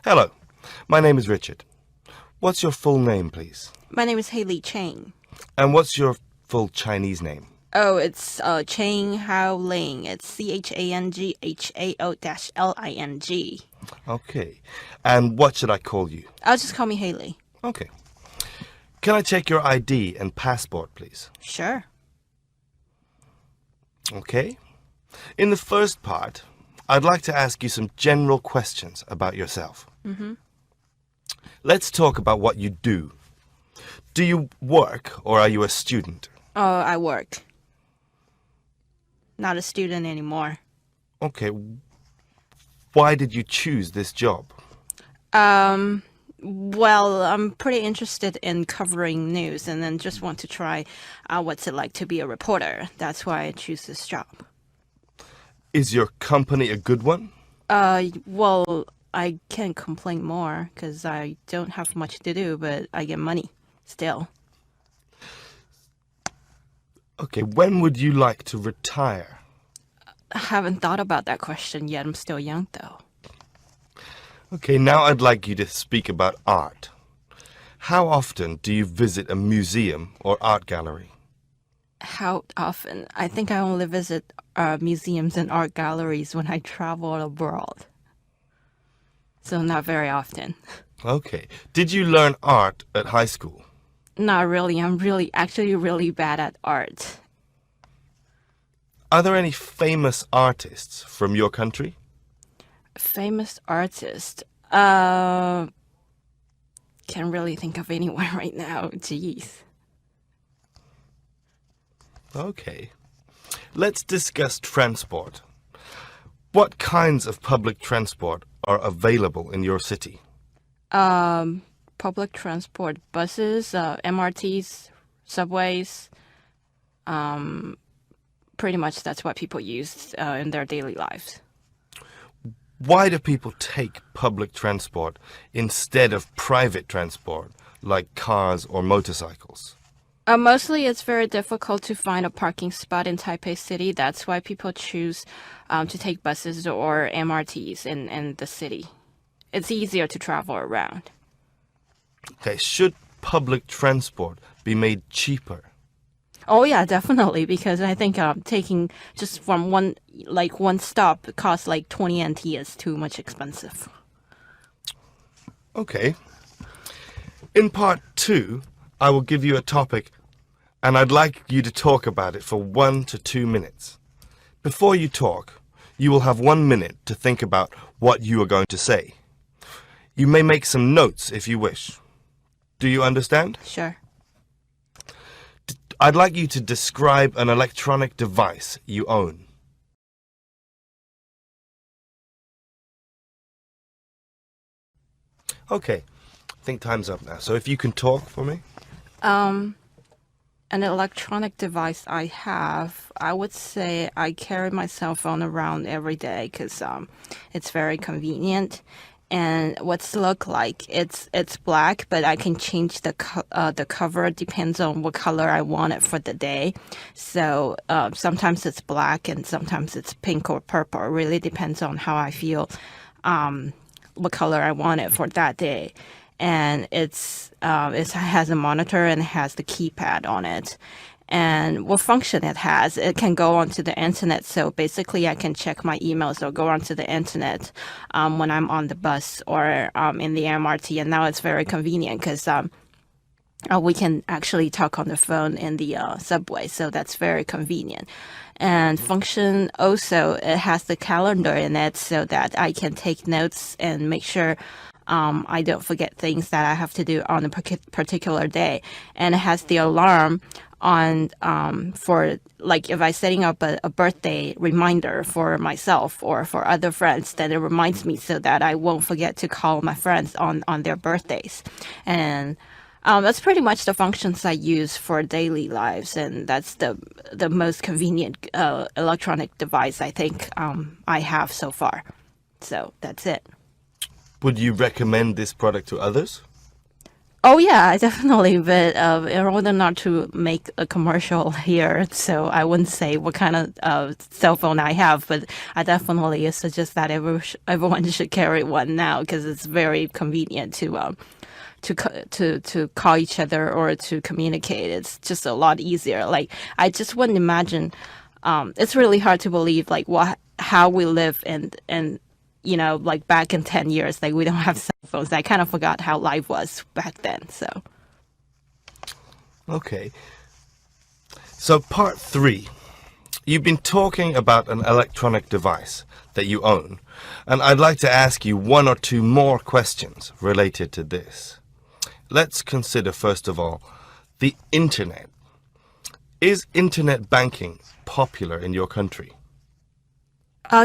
Hello, my name is Richard. What's your full name, please? My name is Haley Chang. And what's your full Chinese name? Oh, it's Chang Hao Ling. It's CHANGHAO-LING. Okay. And what should I call you? I'll just call me Haley. Okay. Can I check your ID and passport, please? Sure. Okay. In the first part, I'd like to ask you some general questions about yourself. Let's talk about what you do. Do you work or are you a student? Oh, I work. Not a student anymore. Okay. Why did you choose this job? Well, I'm pretty interested in covering news and then just want to try what's it like to be a reporter. That's why I choose this job. Is your company a good one? Well, I can't complain more because I don't have much to do, but I get money still. Okay, when would you like to retire? I haven't thought about that question yet. I'm still young, though. Okay, now I'd like you to speak about art. How often do you visit a museum or art gallery? How often? I think I only visit museums and art galleries when I travel abroad. So not very often. Okay. Did you learn art at high school? Not really. I'm actually really bad at art. Are there any famous artists from your country? Famous artist? Can't really think of anyone right now. Jeez. Okay. Let's discuss transport. What kinds of public transport are available in your city? Public transport, buses, MRTs, subways. Pretty much that's what people use in their daily lives. Why do people take public transport instead of private transport, like cars or motorcycles? Mostly it's very difficult to find a parking spot in Taipei City. That's why people choose to take buses or MRTs in the city. It's easier to travel around. Okay, should public transport be made cheaper? Oh yeah, definitely, because I think taking just from one stop costs like 20 NT is too much expensive. Okay. In part 2, I will give you a topic and I'd like you to talk about it for 1 to 2 minutes. Before you talk, you will have 1 minute to think about what you are going to say. You may make some notes if you wish. Do you understand? Sure. I'd like you to describe an electronic device you own. Okay, I think time's up now. So if you can talk for me. An electronic device I have, I would say I carry my cell phone around every day because it's very convenient. And what's it look like? It's black, but I can change the cover. It depends on what color I want it for the day. So sometimes it's black and sometimes it's pink or purple. It really depends on how I feel, what color I want it for that day. And it has a monitor and it has the keypad on it. And what function it has, it can go onto the internet. So basically, I can check my emails or go onto the internet when I'm on the bus or in the MRT. And now it's very convenient because we can actually talk on the phone in the subway. So that's very convenient. And function also, it has the calendar in it so that I can take notes and make sure I don't forget things that I have to do on a particular day. And it has the alarm on for like if I'm setting up a birthday reminder for myself or for other friends, then it reminds me so that I won't forget to call my friends on their birthdays. And that's pretty much the functions I use for daily lives, and that's the most convenient electronic device I think I have so far. So that's it. Would you recommend this product to others? Oh yeah, definitely. But in order not to make a commercial here, so I wouldn't say what kind of cell phone I have, but I definitely suggest that everyone should carry one now because it's very convenient to call each other or to communicate. It's just a lot easier. Like I just wouldn't imagine. It's really hard to believe like what how we live and like back in 10 years, like we don't have cell phones. I kind of forgot how life was back then. So Okay. So part 3. You've been talking about an electronic device that you own, and I'd like to ask you one or two more questions related to this. Let's consider, first of all, the internet. Is internet banking popular in your country?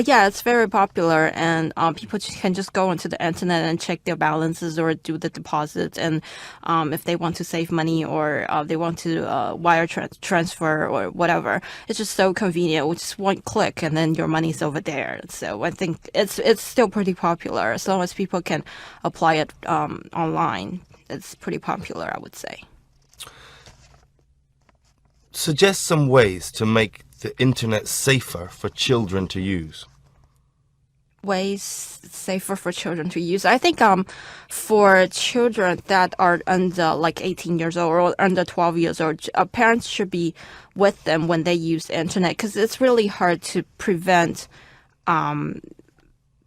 yeah, it's very popular, and people can just go onto the internet and check their balances or do the deposits, and if they want to save money or they want to wire transfer or whatever, it's just so convenient. With just one click, and then your money's over there. So I think it's still pretty popular as long as people can apply it online. It's pretty popular, I would say. Suggest some ways to make the internet safer for children to use. Ways safer for children to use. I think for children that are under like 18 years old or under 12 years old, parents should be with them when they use the internet because it's really hard to prevent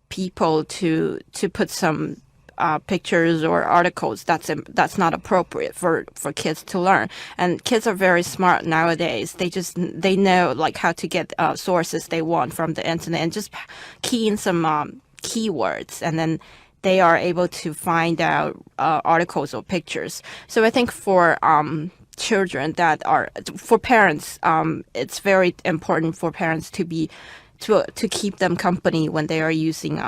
people to put some pictures or articles that's not appropriate for kids to learn. And kids are very smart nowadays. They know like how to get sources they want from the internet and just key in some keywords, and then they are able to find out articles or pictures. So I think for children that are for parents, it's very important for parents to be to keep them company when they are using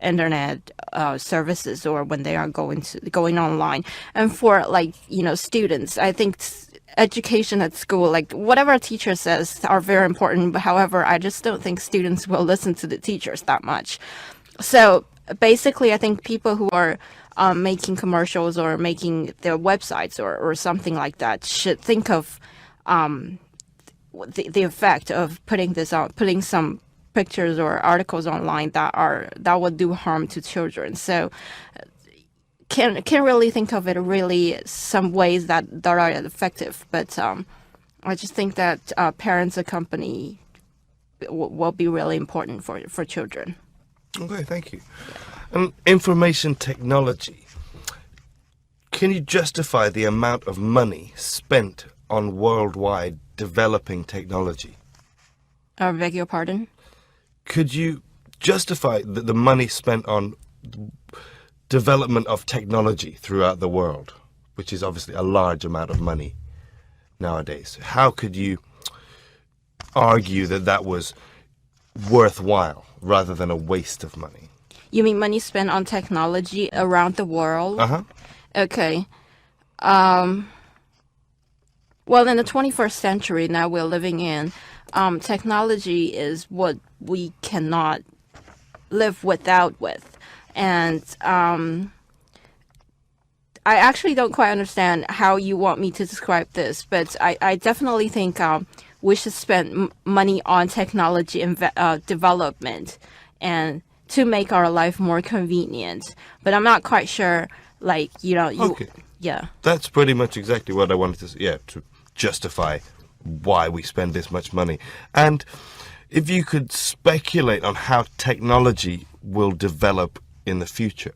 internet services or when they are going online. And for like students, I think education at school, like whatever a teacher says, are very important. But however, I just don't think students will listen to the teachers that much. So basically, I think people who are making commercials or making their websites or something like that should think of the effect of putting some pictures or articles online that would do harm to children. So can really think of it really some ways that are effective. But I just think that parents accompany will be really important for children. Okay, thank you. Information technology. Can you justify the amount of money spent on worldwide developing technology? I beg your pardon? Could you justify the money spent on development of technology throughout the world, which is obviously a large amount of money nowadays? How could you argue that that was worthwhile rather than a waste of money? You mean money spent on technology around the world? Uh-huh. Okay. Well, in the 21st century now we're living in, technology is what we cannot live without with. And I actually don't quite understand how you want me to describe this, but I definitely think we should spend money on technology development and to make our life more convenient. But I'm not quite sure, like, Okay. Yeah. That's pretty much exactly what I wanted to say. Yeah, to justify why we spend this much money. And if you could speculate on how technology will develop in the future.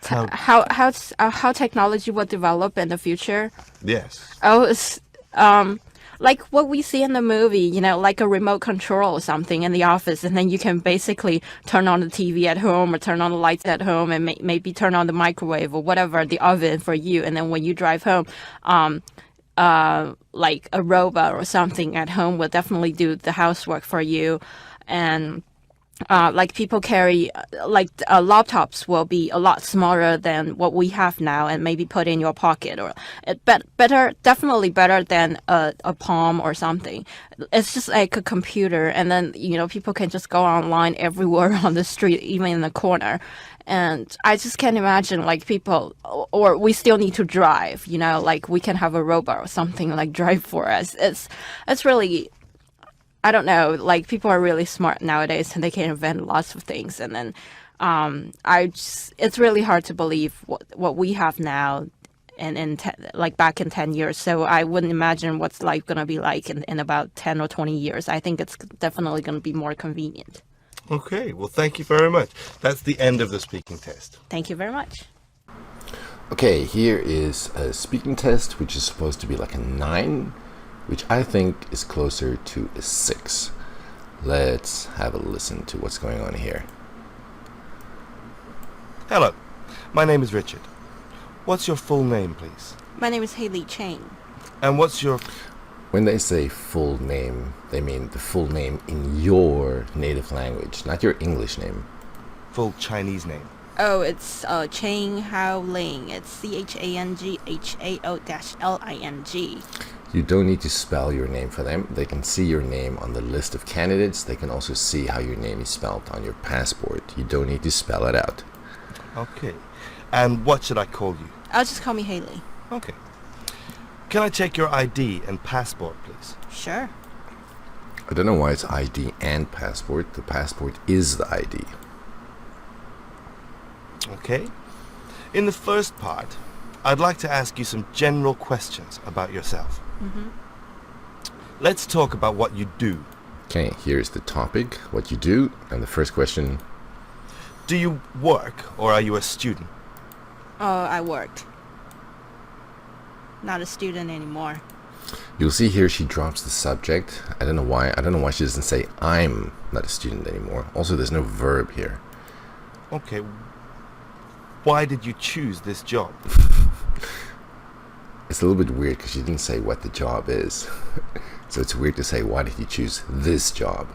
How technology will develop in the future? Yes. Oh, it's, like what we see in the movie, like a remote control or something in the office, and then you can basically turn on the TV at home or turn on the lights at home and maybe turn on the microwave or whatever, the oven for you. And then when you drive home, like a robot or something at home will definitely do the housework for you. And like people carry laptops will be a lot smaller than what we have now, and maybe put in your pocket, or better, definitely better than a palm or something. It's just like a computer, and then people can just go online everywhere on the street, even in the corner. And I just can't imagine like people, or we still need to drive. Like we can have a robot or something like drive for us. It's really, I don't know, like people are really smart nowadays and they can invent lots of things. And then it's really hard to believe what we have now and like back in 10 years. So I wouldn't imagine what's life going to be like in about 10 or 20 years. I think it's definitely going to be more convenient. Okay, well, thank you very much. That's the end of the speaking test. Thank you very much. Okay, here is a speaking test, which is supposed to be like a 9, which I think is closer to a 6. Let's have a listen to what's going on here. Hello, my name is Richard. What's your full name, please? My name is Haley Chang. And what's your... When they say full name, they mean the full name in your native language, not your English name. full Chinese name? Oh, it's Chang Hao Ling. It's CHANGHAO-LING. You don't need to spell your name for them. They can see your name on the list of candidates. They can also see how your name is spelled on your passport. You don't need to spell it out. Okay. And what should I call you? Just call me Haley. Okay. Can I check your ID and passport, please? Sure. I don't know why it's ID and passport. The passport is the ID. Okay. In the first part, I'd like to ask you some general questions about yourself. Mm-hmm. Let's talk about what you do. Okay, here's the topic, what you do, and the first question. Do you work or are you a student? Oh, I worked. Not a student anymore. You'll see here she drops the subject. I don't know why she doesn't say I'm not a student anymore. Also, there's no verb here. Okay. Why did you choose this job? It's a little bit weird because she didn't say what the job is. So it's weird to say, why did you choose this job?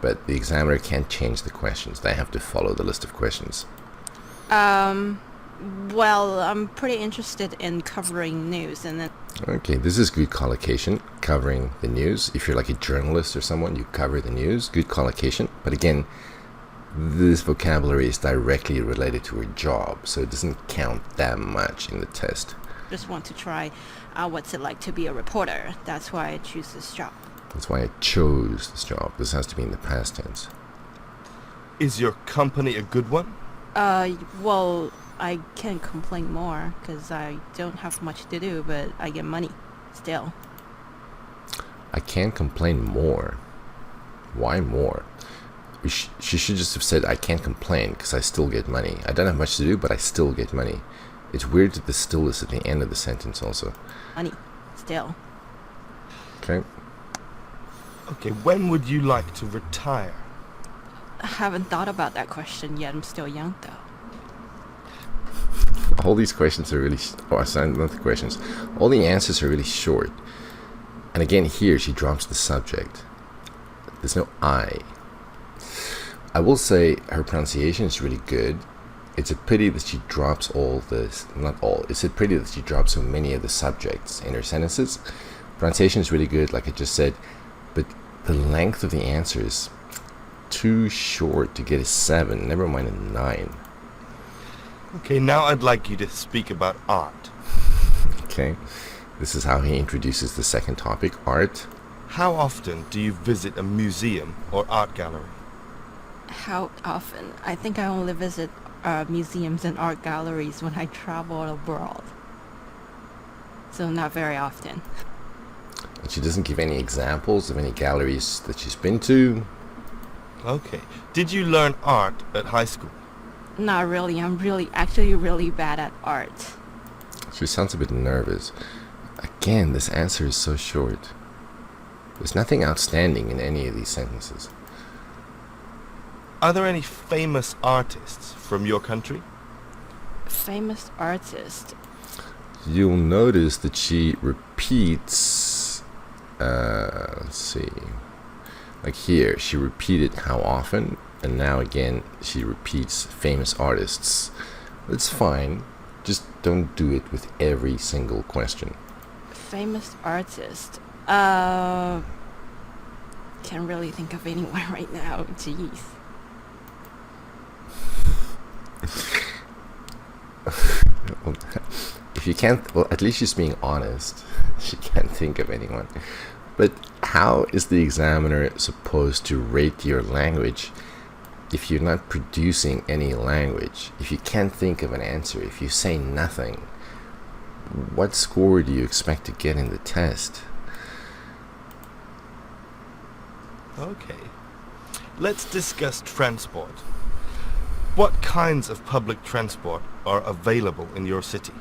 But the examiner can't change the questions. They have to follow the list of questions. Well, I'm pretty interested in covering news, and then... Okay, this is good collocation, covering the news. If you're like a journalist or someone, you cover the news. Good collocation. But again, this vocabulary is directly related to a job, so it doesn't count that much in the test. Just want to try what's it like to be a reporter. That's why I choose this job. That's why I chose this job. This has to be in the past tense. Is your company a good one? Well, I can't complain more because I don't have much to do, but I get money still. I can't complain more. Why more? She should just have said, I can't complain because I still get money. I don't have much to do, but I still get money. It's weird that the still is at the end of the sentence also. Money still. Okay. Okay, when would you like to retire? I haven't thought about that question yet. I'm still young, though. All these questions are really... not the questions. All the answers are really short. And again, here she drops the subject. There's no I. I will say her pronunciation is really good. It's a pity that she drops all this... Not all. It's a pity that she drops so many of the subjects in her sentences. Pronunciation is really good, like I just said. But the length of the answer is too short to get a 7. Never mind a 9. Okay, now I'd like you to speak about art. Okay. This is how he introduces the second topic, art. How often do you visit a museum or art gallery? How often? I think I only visit museums and art galleries when I travel abroad. So not very often. And she doesn't give any examples of any galleries that she's been to. Okay. Did you learn art at high school? Not really. I'm actually really bad at art. She sounds a bit nervous. Again, this answer is so short. There's nothing outstanding in any of these sentences. Are there any famous artists from your country? Famous artist. You'll notice that she repeats, let's see, like here, she repeated how often, and now again she repeats famous artists. It's fine, just don't do it with every single question. Famous artist. Can't really think of anyone right now. Jeez. If you can't, well, at least she's being honest. She can't think of anyone. But how is the examiner supposed to rate your language if you're not producing any language? If you can't think of an answer, if you say nothing, what score do you expect to get in the test? Okay. Let's discuss transport. What kinds of public transport are available in your city?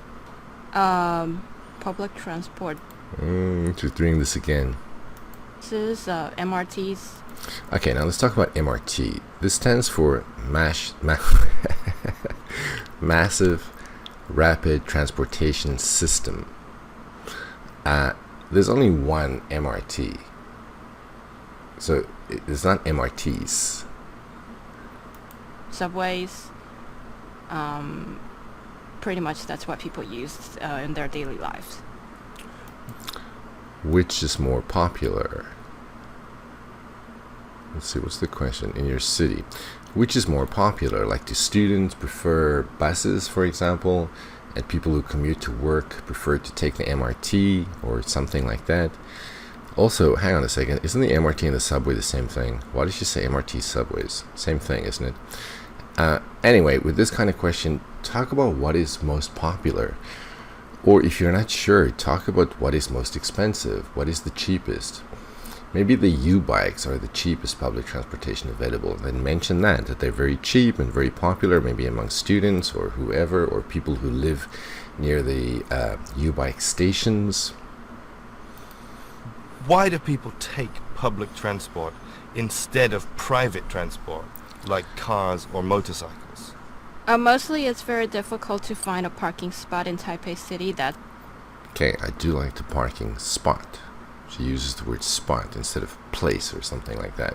Public transport. She's doing this again. This is MRTs. Okay, now let's talk about MRT. This stands for Massive Rapid Transportation System. There's only one MRT. So it's not MRTs. Subways. Pretty much that's what people use in their daily lives. Which is more popular? Let's see, what's the question? In your city, which is more popular? Like, do students prefer buses, for example, and people who commute to work prefer to take the MRT or something like that? Also, hang on a second, isn't the MRT and the subway the same thing? Why did she say MRT subways? Same thing, isn't it? Anyway, with this kind of question, talk about what is most popular. Or if you're not sure, talk about what is most expensive, what is the cheapest. Maybe the U-bikes are the cheapest public transportation available. Then mention that they're very cheap and very popular, maybe among students or whoever, or people who live near the U-bike stations. Why do people take public transport instead of private transport, like cars or motorcycles? Mostly it's very difficult to find a parking spot in Taipei City that... Okay, I do like the parking spot. She uses the word spot instead of place or something like that.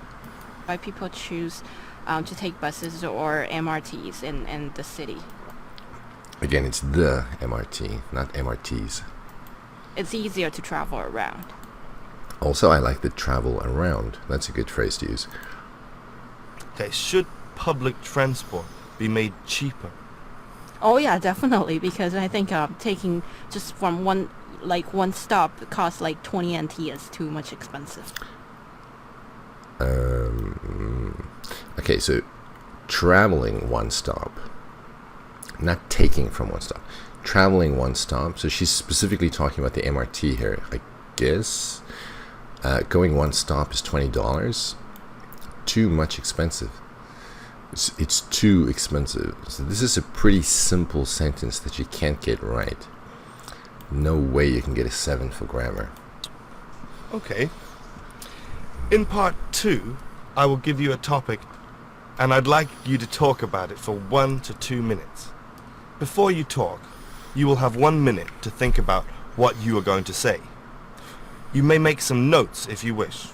Why people choose to take buses or MRTs in the city. Again, it's the MRT, not MRTs. It's easier to travel around. Also, I like the travel around. That's a good phrase to use. Okay, should public transport be made cheaper? Oh yeah, definitely, because I think taking just from one stop costs like 20 NT is too much expensive. Okay, so traveling one stop, not taking from one stop, traveling one stop. So she's specifically talking about the MRT here, I guess. Going one stop is $20. Too much expensive. It's too expensive. So this is a pretty simple sentence that you can't get right. No way you can get a 7 for grammar. Okay. In part 2, I will give you a topic and I'd like you to talk about it for 1 to 2 minutes. Before you talk, you will have 1 minute to think about what you are going to say. You may make some notes if you wish.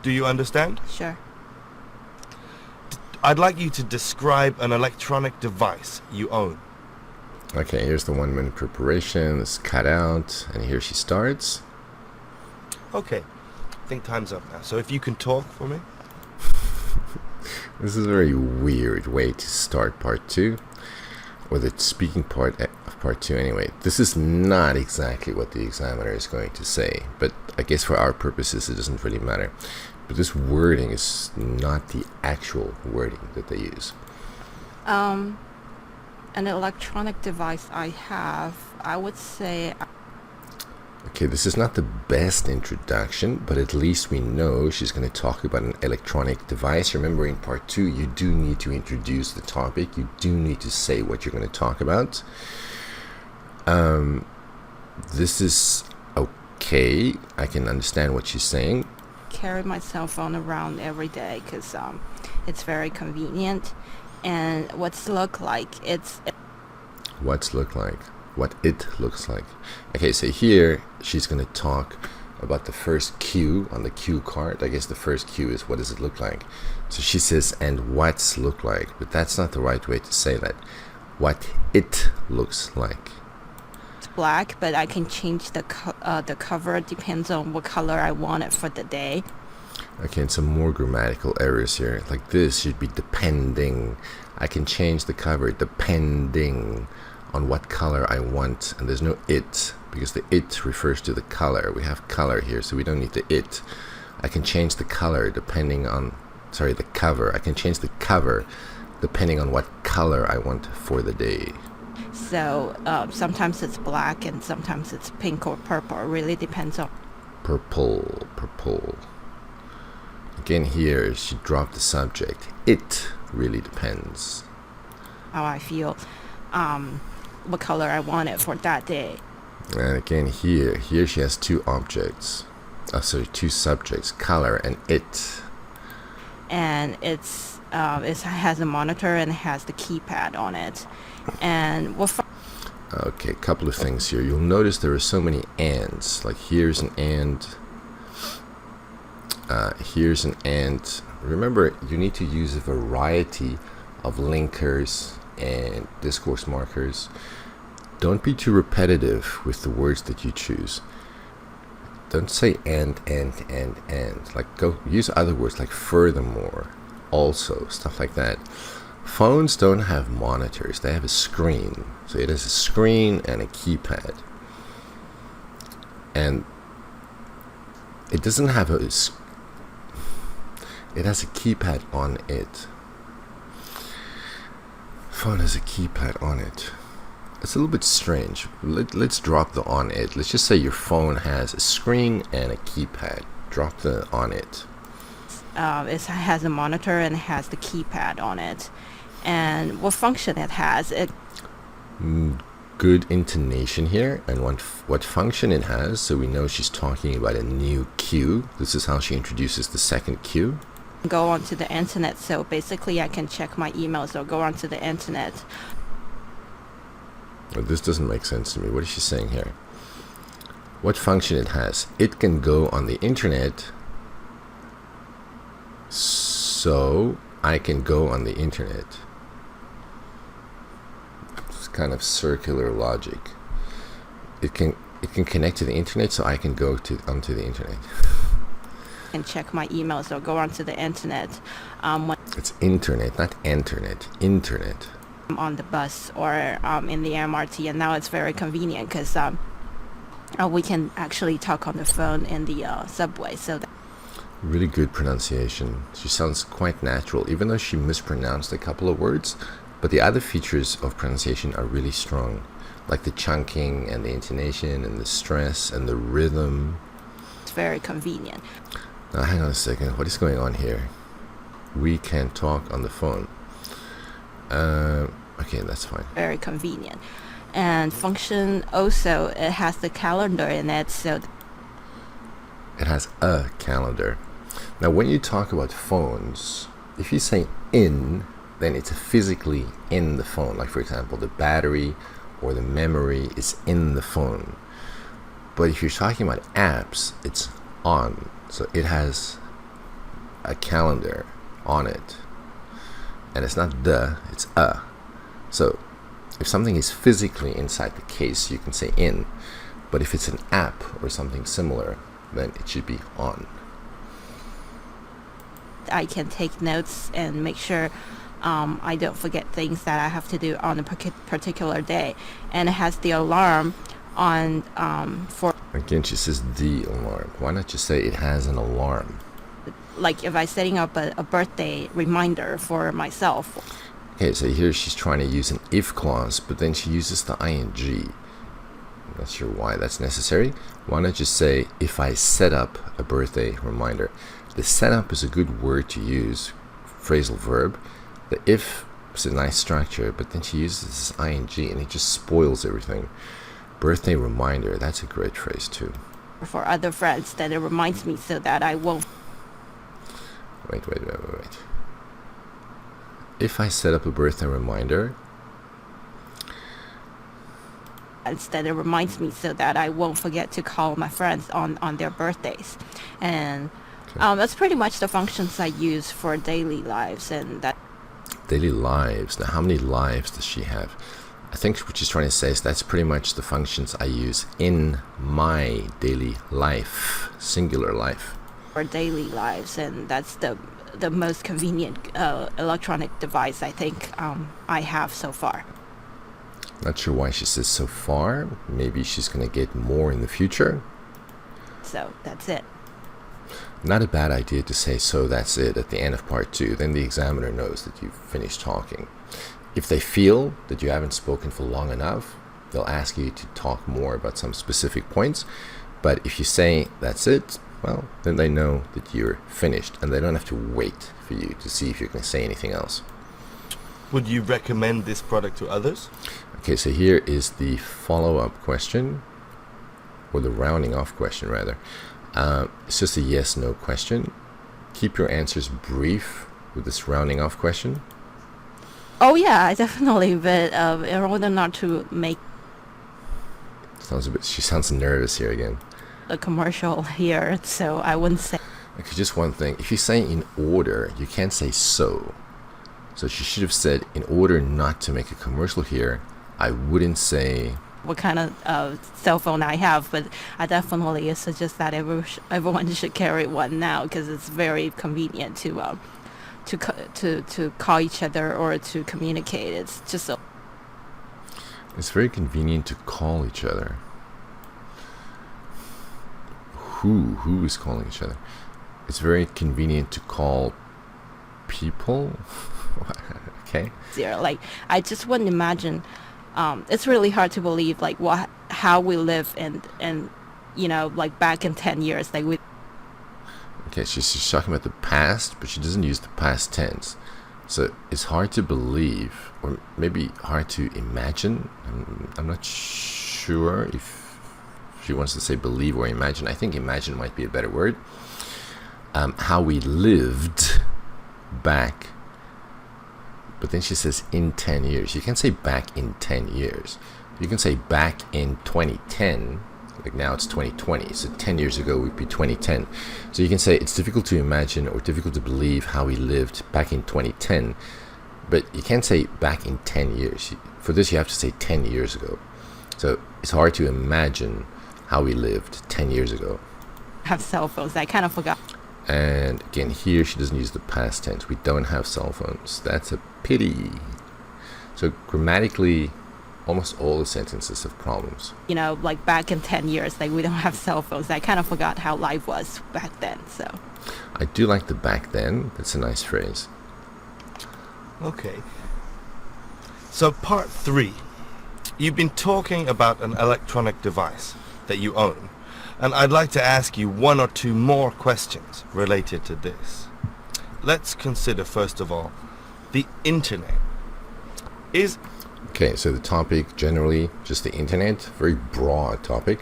Do you understand? Sure. I'd like you to describe an electronic device you own. Okay, here's the 1 minute preparation. It's cut out, and here she starts. Okay, I think time's up now. So if you can talk for me. This is a very weird way to start part 2, or the speaking part of part 2 anyway. This is not exactly what the examiner is going to say, but I guess for our purposes it doesn't really matter. But this wording is not the actual wording that they use. An electronic device I have, I would say... Okay, this is not the best introduction, but at least we know she's going to talk about an electronic device. Remember, in part 2, you do need to introduce the topic. You do need to say what you're going to talk about. This is okay. I can understand what she's saying. Carry my cell phone around every day because it's very convenient. And what's look like? What it looks like. Okay, so here she's going to talk about the first cue on the cue card. I guess the first cue is what does it look like. So she says, and what's look like, but that's not the right way to say that. What it looks like. It's black, but I can change the cover. Depends on what color I want it for the day. Okay, and some more grammatical errors here. Like this should be depending. I can change the cover depending on what color I want. And there's no it, because the it refers to the color. We have color here, so we don't need the it. I can change the color depending on, sorry, the cover. I can change the cover depending on what color I want for the day. So sometimes it's black and sometimes it's pink or purple. It really depends on. Purple, purple. Again here, she dropped the subject. It really depends. How I feel, what color I want it for that day. And again here she has two objects. Two subjects, color and it. And it has a monitor and it has the keypad on it. And okay, a couple of things here. You'll notice there are so many ands. Like here's an and. Here's an and. Remember, you need to use a variety of linkers and discourse markers. Don't be too repetitive with the words that you choose. Don't say and. Like go use other words like furthermore, also, stuff like that. Phones don't have monitors, they have a screen. So it has a screen and a keypad. And it doesn't have it has a keypad on it. Phone has a keypad on it. It's a little bit strange. Let's drop the on it. Let's just say your phone has a screen and a keypad. Drop the on it. It has a monitor and it has the keypad on it. And what function it has. Good intonation here, and what function it has, so we know she's talking about a new cue. This is how she introduces the second cue. Go onto the internet, so basically I can check my emails or go onto the internet. Well, this doesn't make sense to me. What is she saying here? What function it has? It can go on the internet, so I can go on the internet. It's kind of circular logic. It can connect to the internet, so I can go onto the internet. And check my emails or go onto the internet. It's internet, not internet. Internet. On the bus or in the MRT, and now it's very convenient because we can actually talk on the phone in the subway. So really good pronunciation. She sounds quite natural, even though she mispronounced a couple of words. But the other features of pronunciation are really strong, like the chunking and the intonation and the stress and the rhythm. It's very convenient. Now, hang on a second. What is going on here? We can talk on the phone. Okay, that's fine. Very convenient. And function also, it has the calendar in it, so it has a calendar. Now, when you talk about phones, if you say in, then it's physically in the phone. Like, for example, the battery or the memory is in the phone. But if you're talking about apps, it's on. So it has a calendar on it. And it's not the, it's a. So if something is physically inside the case, you can say in. But if it's an app or something similar, then it should be on. I can take notes and make sure I don't forget things that I have to do on a particular day. And it has the alarm on for... Again, she says the alarm. Why not just say it has an alarm? Like if I'm setting up a birthday reminder for myself. Okay, so here she's trying to use an if clause, but then she uses the ing. I'm not sure why that's necessary. Why not just say, if I set up a birthday reminder? The setup is a good word to use, phrasal verb. The if is a nice structure, but then she uses this ing and it just spoils everything. Birthday reminder, that's a great phrase too. For other friends, that it reminds me so that I won't. Wait. If I set up a birthday reminder, Instead, it reminds me so that I won't forget to call my friends on their birthdays. And that's pretty much the functions I use for daily lives. And that Daily lives. Now, how many lives does she have? I think what she's trying to say is that's pretty much the functions I use in my daily life, singular life. for daily lives, and that's the most convenient electronic device I think I have so far. Not sure why she says so far. Maybe she's going to get more in the future. So that's it. Not a bad idea to say so that's it at the end of part 2. Then the examiner knows that you've finished talking. If they feel that you haven't spoken for long enough, they'll ask you to talk more about some specific points. But if you say that's it, well, then they know that you're finished and they don't have to wait for you to see if you can say anything else. Would you recommend this product to others? Okay, so here is the follow-up question, or the rounding off question rather. It's just a yes/no question. Keep your answers brief with this rounding off question. Oh yeah, definitely. But in order not to make She sounds nervous here again. a commercial here, so I wouldn't say. Okay, just one thing. If you say in order, you can't say so. So she should have said, in order not to make a commercial here, I wouldn't say. What kind of cell phone I have, but I definitely suggest that everyone should carry one now because it's very convenient to call each other or to communicate. It's just It's very convenient to call each other. Who is calling each other? It's very convenient to call people. Okay. easier. Like I just wouldn't imagine. It's really hard to believe like how we live and like back in 10 years like we. Okay, she's talking about the past, but she doesn't use the past tense. So it's hard to believe, or maybe hard to imagine. I'm not sure if she wants to say believe or imagine. I think imagine might be a better word. How we lived back. But then she says in 10 years. You can't say back in 10 years. You can say back in 2010. Like now it's 2020. So 10 years ago would be 2010. So you can say it's difficult to imagine or difficult to believe how we lived back in 2010. But you can't say back in 10 years. For this you have to say 10 years ago. So it's hard to imagine how we lived 10 years ago. Have cell phones. I kind of forgot. And again, here she doesn't use the past tense. We don't have cell phones. That's a pity. So grammatically, almost all the sentences have problems. Like back in 10 years, like we don't have cell phones. I kind of forgot how life was back then. So I do like the back then. That's a nice phrase. Okay. So part 3. You've been talking about an electronic device that you own. And I'd like to ask you 1 or 2 more questions related to this. Let's consider, first of all, the internet. Okay, so the topic generally, just the internet, very broad topic.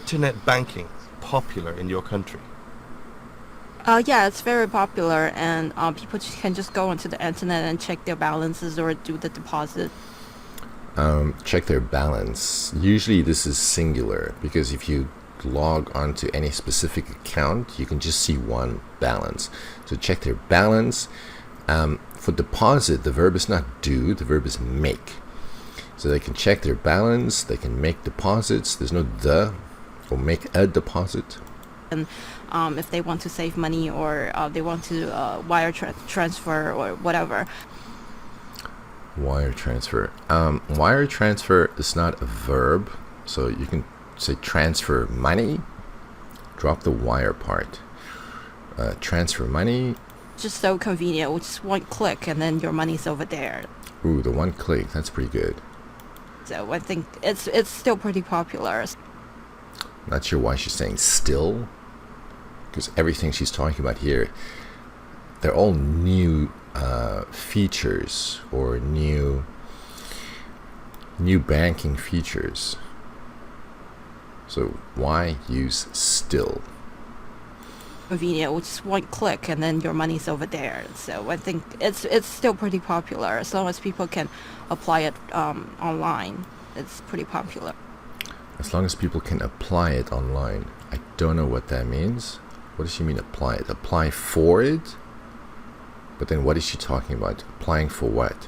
Internet banking popular in your country? yeah, it's very popular, and people can just go onto the internet and check their balances or do the deposit. Check their balance. Usually this is singular, because if you log onto any specific account, you can just see one balance. So check their balance. For deposit, the verb is not do, the verb is make. So they can check their balance, they can make deposits. There's no the, or make a deposit. And if they want to save money or they want to wire transfer or whatever. Wire transfer. Wire transfer is not a verb, so you can say transfer money. Drop the wire part. Transfer money. Just so convenient. With just one click and then your money's over there. Ooh, the one click. That's pretty good. So I think it's still pretty popular. Not sure why she's saying still, because everything she's talking about here, they're all new features or new banking features. So why use still? Convenient with just one click and then your money's over there. So I think it's still pretty popular as long as people can apply it online. It's pretty popular. As long as people can apply it online. I don't know what that means. What does she mean apply it? Apply for it? But then what is she talking about? Applying for what?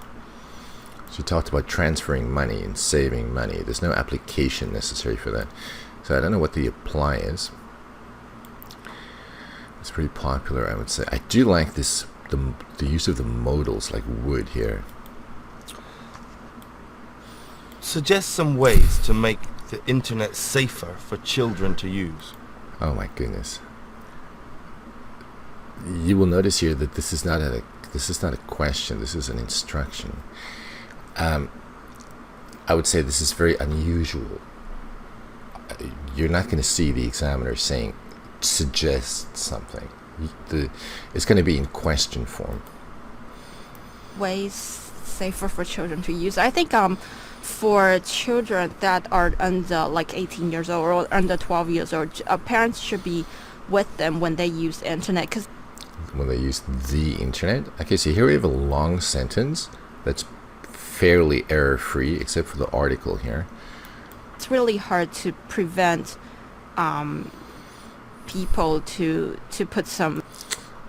She talked about transferring money and saving money. There's no application necessary for that. So I don't know what the apply is. It's pretty popular, I would say. I do like this, the use of the modals like would here. Suggest some ways to make the internet safer for children to use. Oh my goodness. You will notice here that this is not a question, this is an instruction. I would say this is very unusual. You're not going to see the examiner saying suggest something. It's going to be in question form. Ways safer for children to use. I think for children that are under like 18 years old or under 12 years old, parents should be with them when they use the internet. Cause when they use the internet. Okay, so here we have a long sentence that's fairly error-free, except for the article here. it's really hard to prevent people to put some.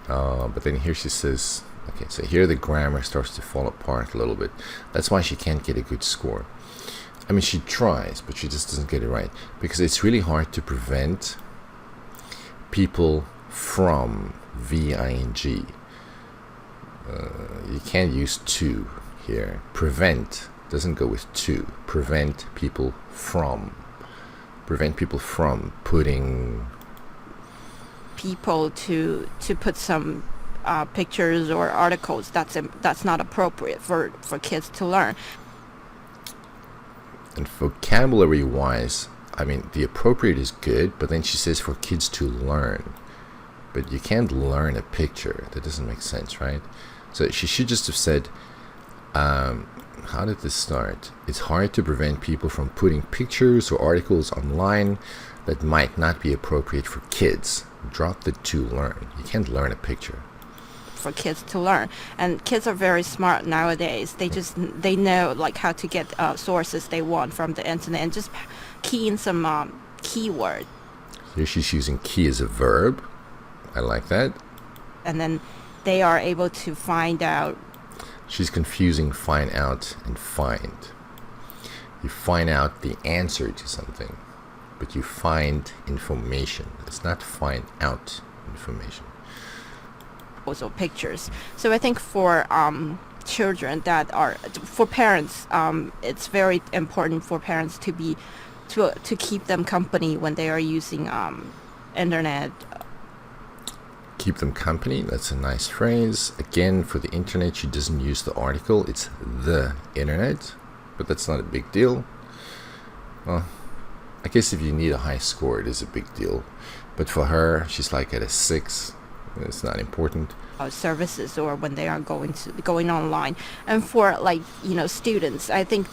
But then here she says, okay, so here the grammar starts to fall apart a little bit. That's why she can't get a good score. I mean, she tries, but she just doesn't get it right. Because it's really hard to prevent people from V-I-N-G. You can't use to here. Prevent doesn't go with to. Prevent people from. Prevent people from putting... people to put some pictures or articles that's not appropriate for kids to learn. And vocabulary wise, I mean, the appropriate is good, but then she says for kids to learn. But you can't learn a picture. That doesn't make sense, right? So she should just have said, how did this start? It's hard to prevent people from putting pictures or articles online that might not be appropriate for kids. Drop the to learn. You can't learn a picture. For kids to learn, and kids are very smart nowadays. They know like how to get sources they want from the internet and just key in some keyword. Here she's using key as a verb. I like that. And then they are able to find out. She's confusing find out and find. You find out the answer to something, but you find information. It's not find out information. Also pictures. So I think for children that are for parents, it's very important for parents to keep them company when they are using internet. Keep them company. That's a nice phrase. Again, for the internet, she doesn't use the article. It's the internet, but that's not a big deal. Well, I guess if you need a high score, it is a big deal. But for her, she's like at a 6. It's not important. Services or when they are going online. And for students, I think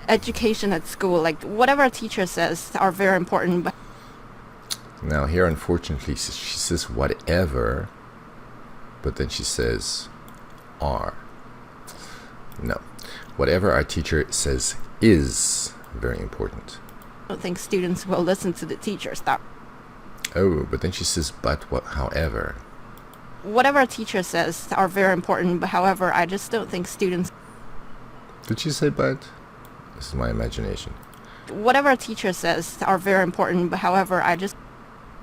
education at school, like whatever a teacher says, are very important. But now here, unfortunately, she says whatever, but then she says are. No, whatever our teacher says is very important. I don't think students will listen to the teachers. Oh, but then she says but what? However. Whatever a teacher says are very important, but however, I just don't think students... Did she say but? This is my imagination. Whatever a teacher says are very important, but however, I just...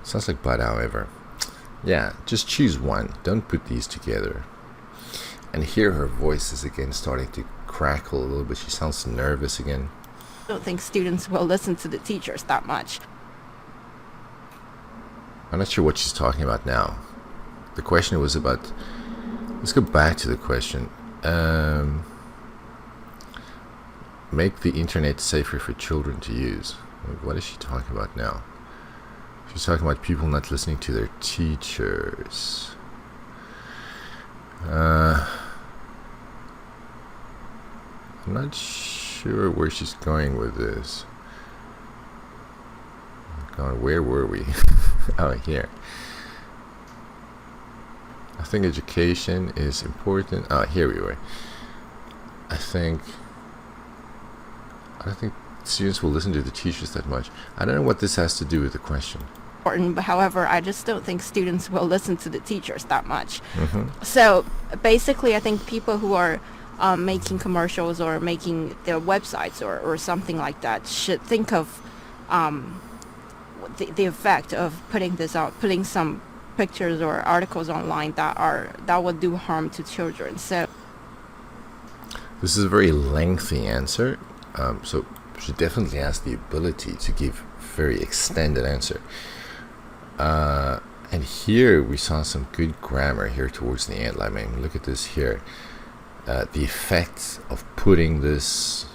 Sounds like but, however. Yeah, just choose one. Don't put these together. And here her voice is again starting to crackle a little bit. She sounds nervous again. I don't think students will listen to the teachers that much. I'm not sure what she's talking about now. The question was about... Let's go back to the question. Make the internet safer for children to use. What is she talking about now? She's talking about people not listening to their teachers. I'm not sure where she's going with this. God, where were we? Oh, here. I think education is important. Oh, here we were. I don't think students will listen to the teachers that much. I don't know what this has to do with the question. Important, but however, I just don't think students will listen to the teachers that much. So basically, I think people who are making commercials or making their websites or something like that should think of the effect of putting this out, putting some pictures or articles online that would do harm to children. So This is a very lengthy answer, so she definitely has the ability to give very extended answer. And here we saw some good grammar here towards the end. I mean, look at this here. The effect of putting this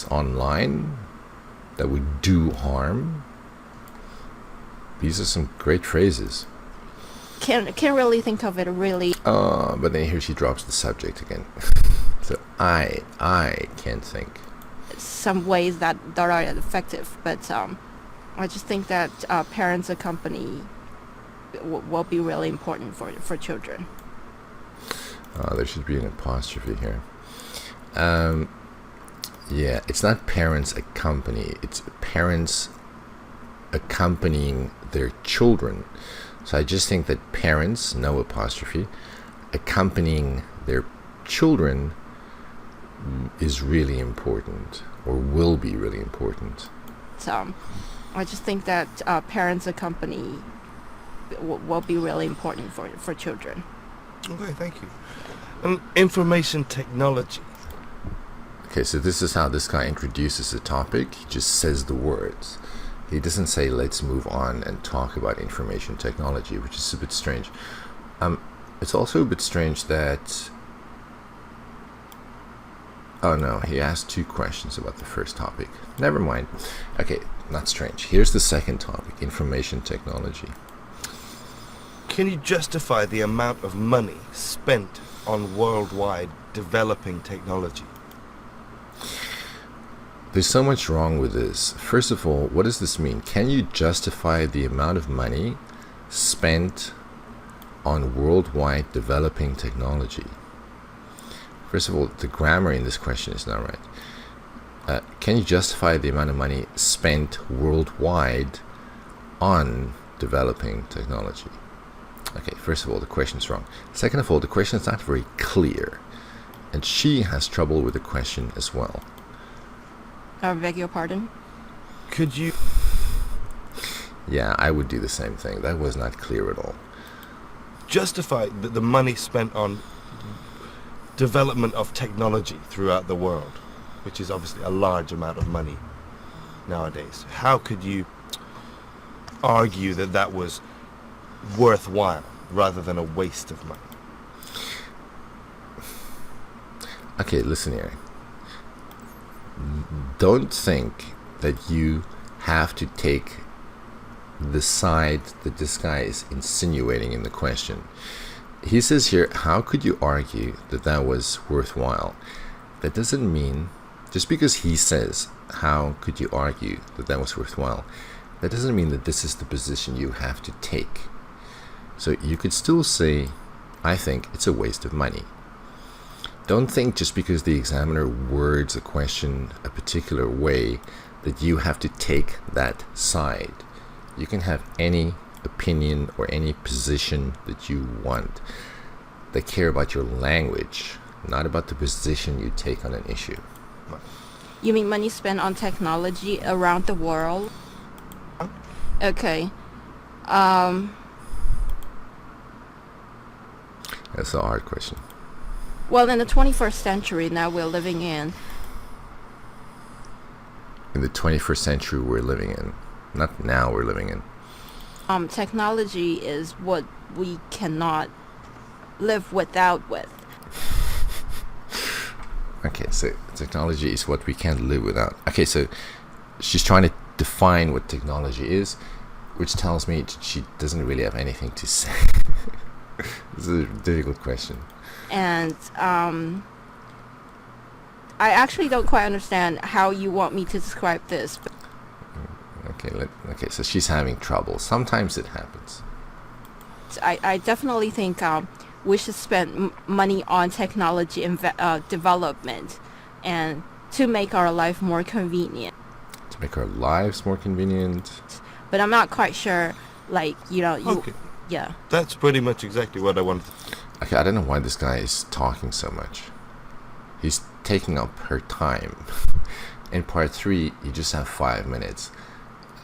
online that would do harm. These are some great phrases. can't really think of it really. But then here she drops the subject again. So I can't think. Some ways that are effective, but I just think that parents accompany will be really important for children. There should be an apostrophe here. Yeah, it's not parents accompany, it's parents accompanying their children. So I just think that parents, no apostrophe, accompanying their children is really important, or will be really important. So I just think that parents accompany will be really important for children. Okay, thank you. Information technology. Okay, so this is how this guy introduces the topic. He just says the words. He doesn't say, let's move on and talk about information technology, which is a bit strange. It's also a bit strange that... Oh no, he asked two questions about the first topic. Never mind. Okay, not strange. Here's the second topic, information technology. Can you justify the amount of money spent on worldwide developing technology? There's so much wrong with this. First of all, what does this mean? Can you justify the amount of money spent on worldwide developing technology? First of all, the grammar in this question is not right. Can you justify the amount of money spent worldwide on developing technology? Okay, first of all, the question is wrong. Second of all, the question is not very clear. And she has trouble with the question as well. I beg your pardon? Could you... Yeah, I would do the same thing. That was not clear at all. justify the money spent on development of technology throughout the world, which is obviously a large amount of money nowadays? How could you argue that that was worthwhile rather than a waste of money? Okay, listen here. Don't think that you have to take the side that this guy is insinuating in the question. He says here, how could you argue that that was worthwhile? That doesn't mean, just because he says, how could you argue that that was worthwhile, that doesn't mean that this is the position you have to take. So you could still say, I think it's a waste of money. Don't think just because the examiner words a question a particular way that you have to take that side. You can have any opinion or any position that you want. They care about your language, not about the position you take on an issue. You mean money spent on technology around the world? Okay. That's a hard question. Well, in the 21st century now we're living in the 21st century we're living in, not now we're living in. Technology is what we cannot live without with. Okay, so technology is what we can't live without. Okay, so she's trying to define what technology is, which tells me she doesn't really have anything to say. This is a difficult question. And I actually don't quite understand how you want me to describe this. But Okay, so she's having trouble. Sometimes it happens. I definitely think we should spend money on technology development and to make our life more convenient. To make our lives more convenient. But I'm not quite sure, like, Okay. yeah. That's pretty much exactly what I wanted. Okay, I don't know why this guy is talking so much. He's taking up her time. In part 3, you just have 5 minutes.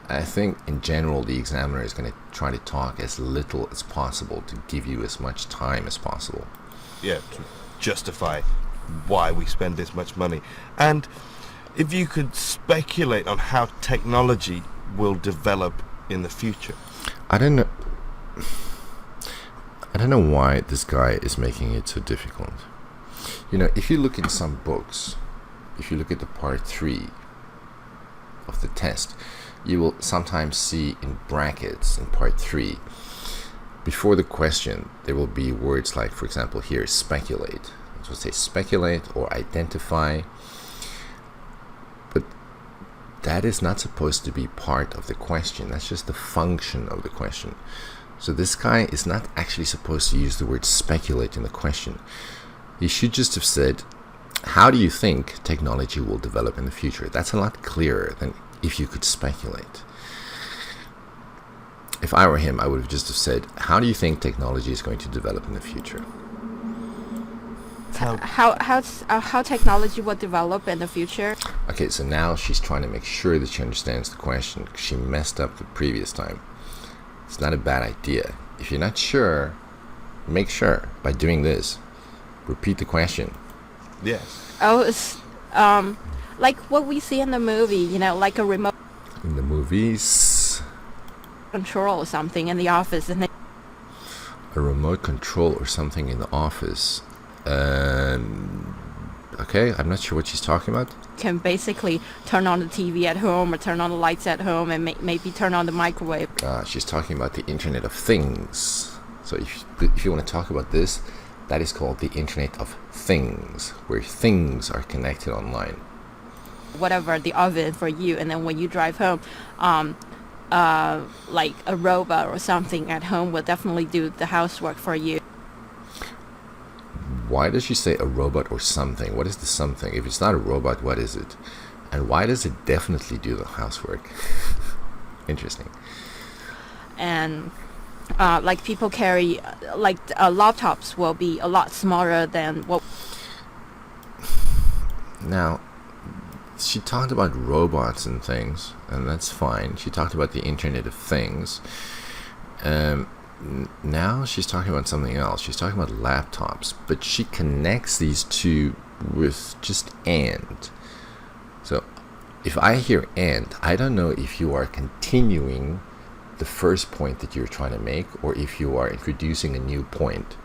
I think in general the examiner is going to try to talk as little as possible to give you as much time as possible. Yeah, to justify why we spend this much money. And if you could speculate on how technology will develop in the future. I don't know why this guy is making it so difficult. If you look in some books, if you look at the part 3 of the test, you will sometimes see in brackets in part 3, before the question, there will be words like, for example, here, speculate. It will say speculate or identify. But that is not supposed to be part of the question. That's just the function of the question. So this guy is not actually supposed to use the word speculate in the question. He should just have said, how do you think technology will develop in the future? That's a lot clearer than if you could speculate. If I were him, I would have just have said, how do you think technology is going to develop in the future? How technology will develop in the future? Okay, so now she's trying to make sure that she understands the question. She messed up the previous time. It's not a bad idea. If you're not sure, make sure by doing this. Repeat the question. Yes. Oh, it's like what we see in the movie, like a remote In the movies, control or something in the office, and a remote control or something in the office. Okay, I'm not sure what she's talking about. can basically turn on the TV at home or turn on the lights at home and maybe turn on the microwave. She's talking about the Internet of Things. So if you want to talk about this, that is called the Internet of Things, where things are connected online. Whatever, the oven for you, and then when you drive home, like a robot or something at home will definitely do the housework for you. Why does she say a robot or something? What is the something? If it's not a robot, what is it? And why does it definitely do the housework? Interesting. And like people carry, laptops will be a lot smaller than what. Now, she talked about robots and things, and that's fine. She talked about the Internet of Things. Now she's talking about something else. She's talking about laptops, but she connects these two with just and. So if I hear and, I don't know if you are continuing the first point that you're trying to make or if you are introducing a new point.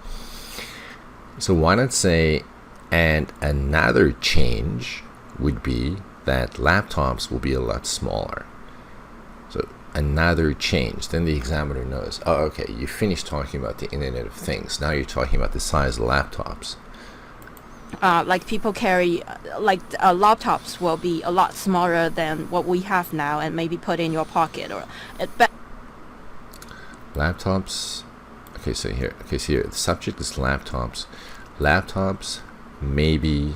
So why not say, and another change would be that laptops will be a lot smaller. So another change, then the examiner knows, oh, okay, you finished talking about the Internet of Things. Now you're talking about the size of laptops. Like people carry, laptops will be a lot smaller than what we have now and maybe put in your pocket or. Laptops. Okay, so here. The subject is laptops. Laptops, maybe.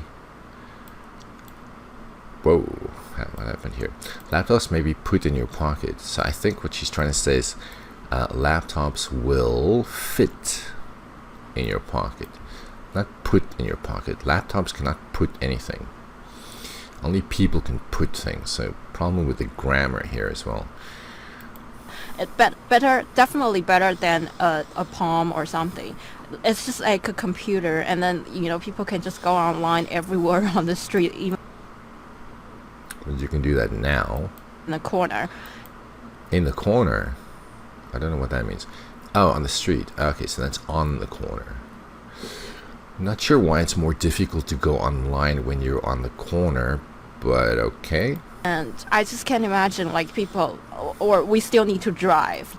Whoa, what happened here? Laptops may be put in your pocket. So I think what she's trying to say is laptops will fit in your pocket. Not put in your pocket. Laptops cannot put anything. Only people can put things. So problem with the grammar here as well. It's definitely better than a palm or something. It's just like a computer, and then people can just go online everywhere on the street, even You can do that now. in the corner. In the corner? I don't know what that means. Oh, on the street. Okay, so that's on the corner. I'm not sure why it's more difficult to go online when you're on the corner, but okay. And I just can't imagine people, or we still need to drive.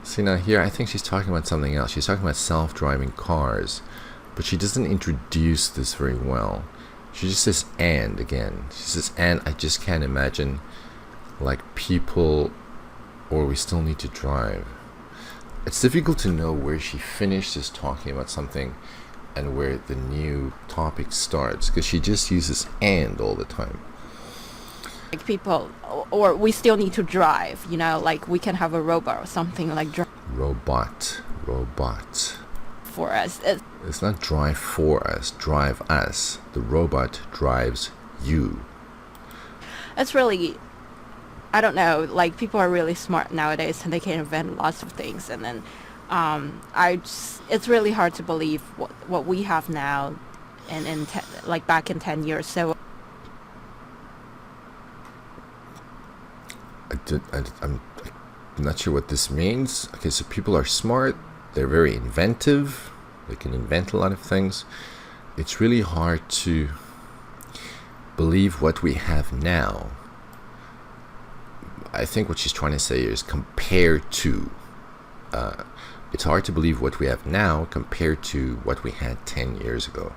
See, now here, I think she's talking about something else. She's talking about self-driving cars, but she doesn't introduce this very well. She just says and again. She says and I just can't imagine people, or we still need to drive. It's difficult to know where she finishes talking about something and where the new topic starts, because she just uses and all the time. Like people, or we still need to drive, you know, like we can have a robot or something like drive Robot. for us. It's not drive for us, drive us. The robot drives you. It's really, I don't know, like people are really smart nowadays and they can invent lots of things. And then it's really hard to believe what we have now and like back in 10 years. So I'm not sure what this means. Okay, so people are smart. They're very inventive. They can invent a lot of things. It's really hard to believe what we have now. I think what she's trying to say is compared to. It's hard to believe what we have now compared to what we had 10 years ago.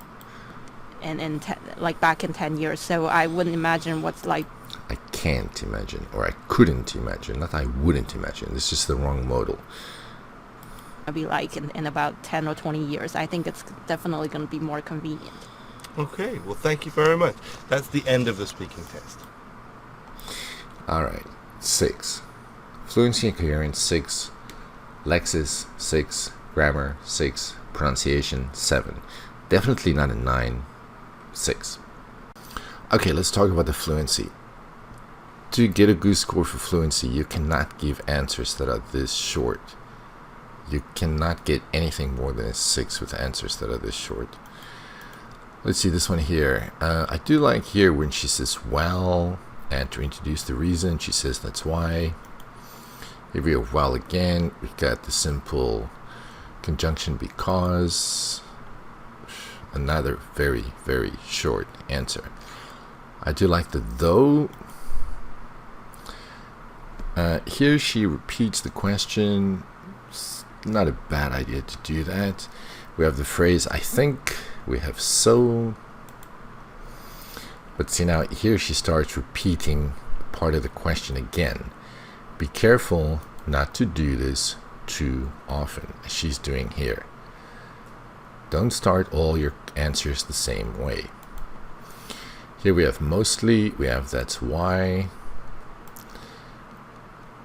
and like back in 10 years. So I wouldn't imagine what's like. I can't imagine, or I couldn't imagine, not I wouldn't imagine. This is just the wrong modal. Be like in about 10 or 20 years. I think it's definitely going to be more convenient. Okay, well, thank you very much. That's the end of the speaking test. All right, 6. Fluency and coherence, 6. Lexis, 6. Grammar, 6. Pronunciation, 7. Definitely not a 9. 6. Okay, let's talk about the fluency. To get a good score for fluency, you cannot give answers that are this short. You cannot get anything more than a 6 with answers that are this short. Let's see this one here. I do like here when she says well, and to introduce the reason, she says that's why. Here we have well again. We've got the simple conjunction because. Another very, very short answer. I do like the though. Here she repeats the question. It's not a bad idea to do that. We have the phrase I think. We have so. But see now here she starts repeating part of the question again. Be careful not to do this too often, as she's doing here. Don't start all your answers the same way. Here we have mostly, we have that's why.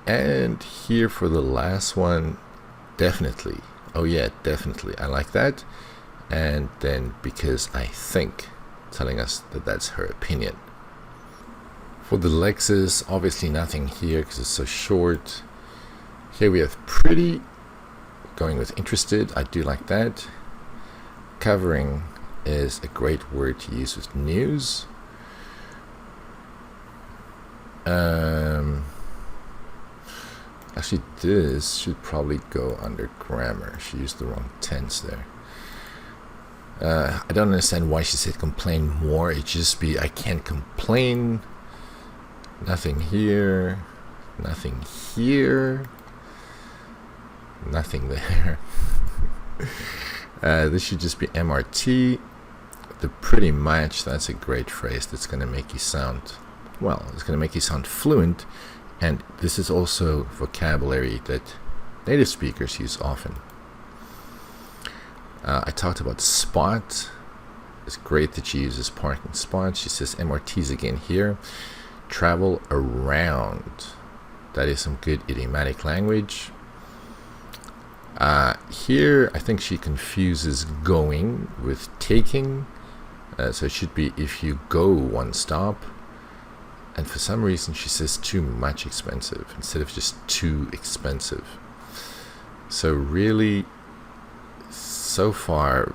And here for the last one, definitely. Oh yeah, definitely. I like that. And then because I think, telling us that that's her opinion. For the Lexis, obviously nothing here because it's so short. Here we have pretty, going with interested. I do like that. Covering is a great word to use with news. Actually, this should probably go under grammar. She used the wrong tense there. I don't understand why she said complain more. It just be I can't complain. Nothing here. Nothing here. Nothing there. This should just be MRT. The pretty much, that's a great phrase that's going to make you sound, well, it's going to make you sound fluent. And this is also vocabulary that native speakers use often. I talked about spot. It's great that she uses parking spot. She says MRTs again here. Travel around. That is some good idiomatic language. Here, I think she confuses going with taking. So it should be if you go one stop. And for some reason, she says too much expensive instead of just too expensive. So really, so far,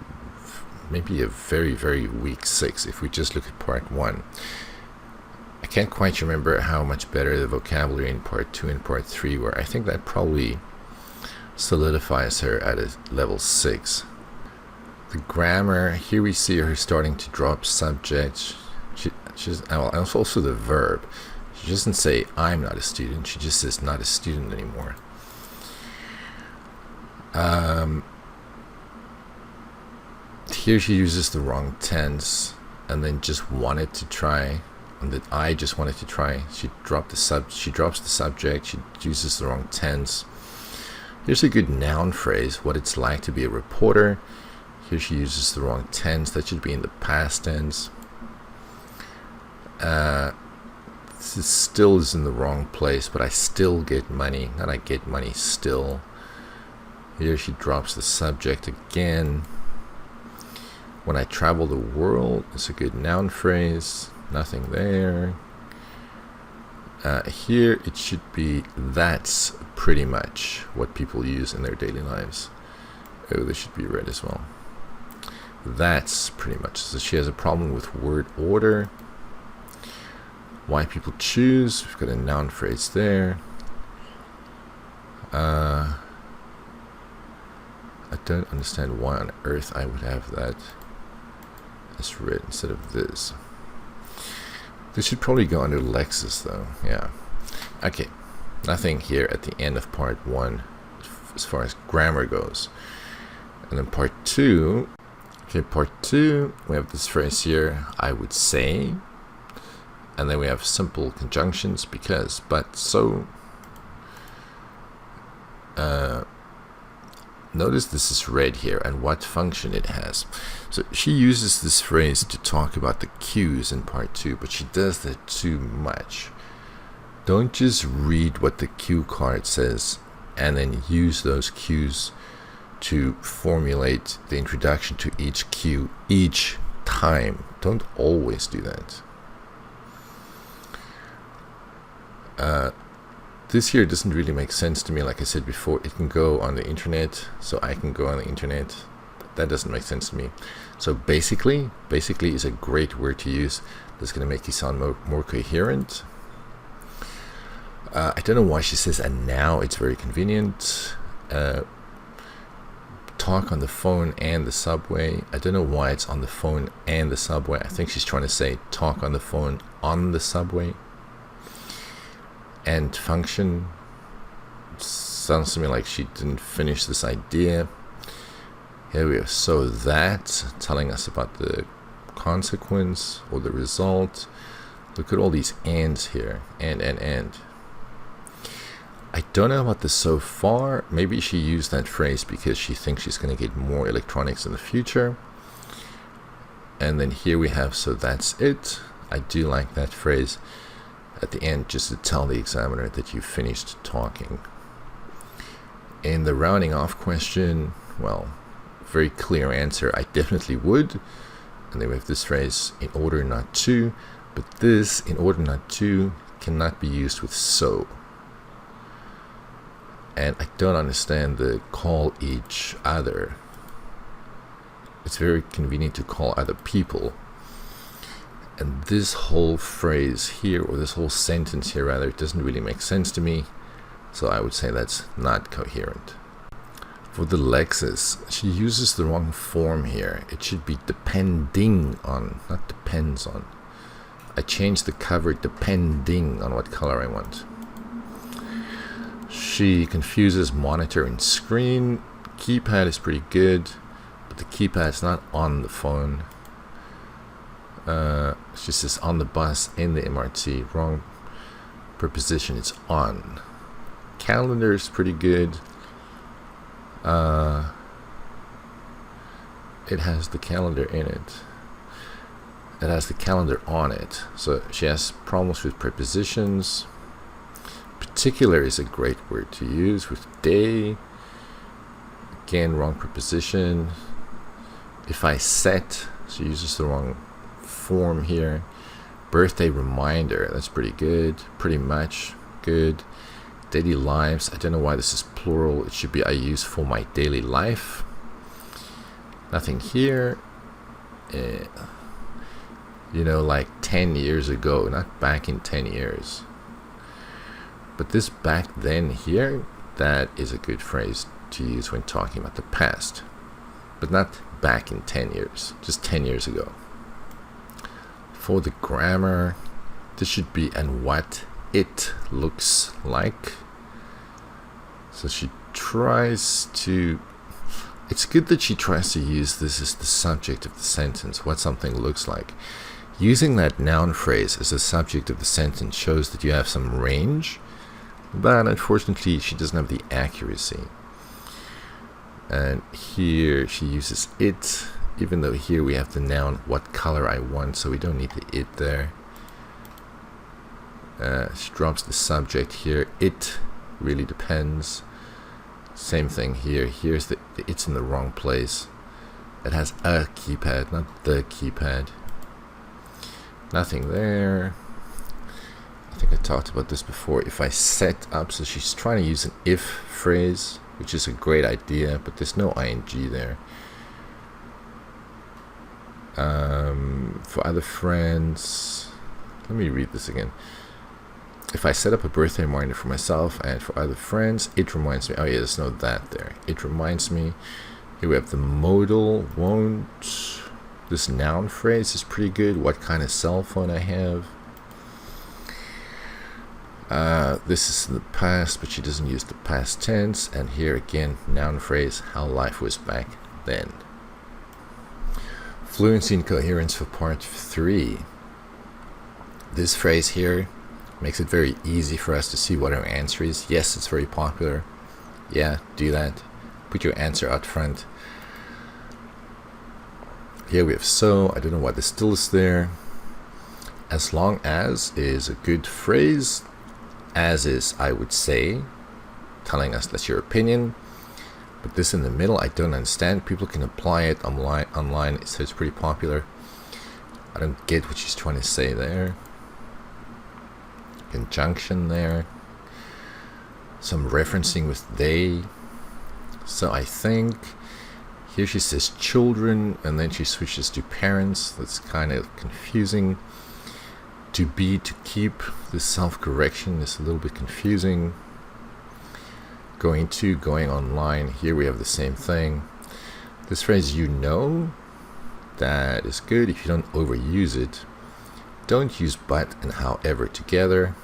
maybe a very, very weak 6 if we just look at part 1. I can't quite remember how much better the vocabulary in part 2 and part 3 were. I think that probably solidifies her at a level 6. The grammar, here we see her starting to drop subject. She's also the verb. She doesn't say I'm not a student. She just says not a student anymore. Here she uses the wrong tense and then just wanted to try. And that I just wanted to try. She drops the subject. She uses the wrong tense. Here's a good noun phrase, what it's like to be a reporter. Here she uses the wrong tense. That should be in the past tense. This still is in the wrong place, but I still get money. Not I get money still. Here she drops the subject again. When I travel the world is a good noun phrase. Nothing there. Here it should be that's pretty much what people use in their daily lives. Oh, this should be red as well. That's pretty much. So she has a problem with word order. Why people choose. We've got a noun phrase there. I don't understand why on earth I would have that as red instead of this. This should probably go under Lexis though. Yeah. Okay. Nothing here at the end of part 1 as far as grammar goes. And then part 2. Okay, part 2, we have this phrase here, I would say. And then we have simple conjunctions, because, but, so. Notice this is red here and what function it has. So she uses this phrase to talk about the cues in part 2, but she does that too much. Don't just read what the cue card says and then use those cues to formulate the introduction to each cue each time. Don't always do that. This here doesn't really make sense to me. Like I said before, it can go on the internet, so I can go on the internet. That doesn't make sense to me. So basically is a great word to use. That's going to make you sound more coherent. I don't know why she says and now. It's very convenient. Talk on the phone and the subway. I don't know why it's on the phone and the subway. I think she's trying to say talk on the phone on the subway. And function sounds to me like she didn't finish this idea. Here we have so that, telling us about the consequence or the result. Look at all these ands here. And. I don't know about the so far. Maybe she used that phrase because she thinks she's going to get more electronics in the future. And then here we have so that's it. I do like that phrase at the end, just to tell the examiner that you finished talking. In the rounding off question, well, very clear answer, I definitely would. And then we have this phrase, in order not to, but this, in order not to, cannot be used with so. And I don't understand the call each other. It's very convenient to call other people. And this whole phrase here, or this whole sentence here rather, doesn't really make sense to me. So I would say that's not coherent. For the Lexis, she uses the wrong form here. It should be depending on, not depends on. I changed the cover depending on what color I want. She confuses monitor and screen. Keypad is pretty good, but the keypad is not on the phone. She says on the bus in the MRT. Wrong preposition, it's on. Calendar is pretty good. It has the calendar in it. It has the calendar on it. So she has problems with prepositions. Particular is a great word to use with day. Again, wrong preposition. If I set, she uses the wrong form here. Birthday reminder, that's pretty good. Pretty much good. Daily lives, I don't know why this is plural. It should be I use for my daily life. Nothing here. You know, like 10 years ago, not back in 10 years. But this back then here, that is a good phrase to use when talking about the past. But not back in 10 years, just 10 years ago. For the grammar, this should be and what it looks like. So she tries to, it's good that she tries to use this as the subject of the sentence, what something looks like. Using that noun phrase as the subject of the sentence shows that you have some range, but unfortunately she doesn't have the accuracy. And here she uses it, even though here we have the noun what color I want, so we don't need the it there. She drops the subject here. It really depends. Same thing here. Here's the it's in the wrong place. It has a keypad, not the keypad. Nothing there. I think I talked about this before. If I set up, so she's trying to use an if phrase, which is a great idea, but there's no ing there. For other friends, let me read this again. If I set up a birthday reminder for myself and for other friends, it reminds me. Oh yeah, there's no that there. It reminds me. Here we have the modal won't. This noun phrase is pretty good. What kind of cell phone I have. This is in the past, but she doesn't use the past tense. And here again, noun phrase, how life was back then. Fluency and coherence for part 3. This phrase here makes it very easy for us to see what our answer is. Yes, it's very popular. Yeah, do that. Put your answer out front. Here we have so. I don't know why the still is there. As long as is a good phrase. As is, I would say, telling us that's your opinion. But this in the middle, I don't understand. People can apply it online, so it's pretty popular. I don't get what she's trying to say there. Conjunction there. Some referencing with they. So I think here she says children, and then she switches to parents. That's kind of confusing. To be, to keep, this self-correction is a little bit confusing. Going to, going online, here we have the same thing. This phrase, you know, that is good if you don't overuse it. Don't use but and however together.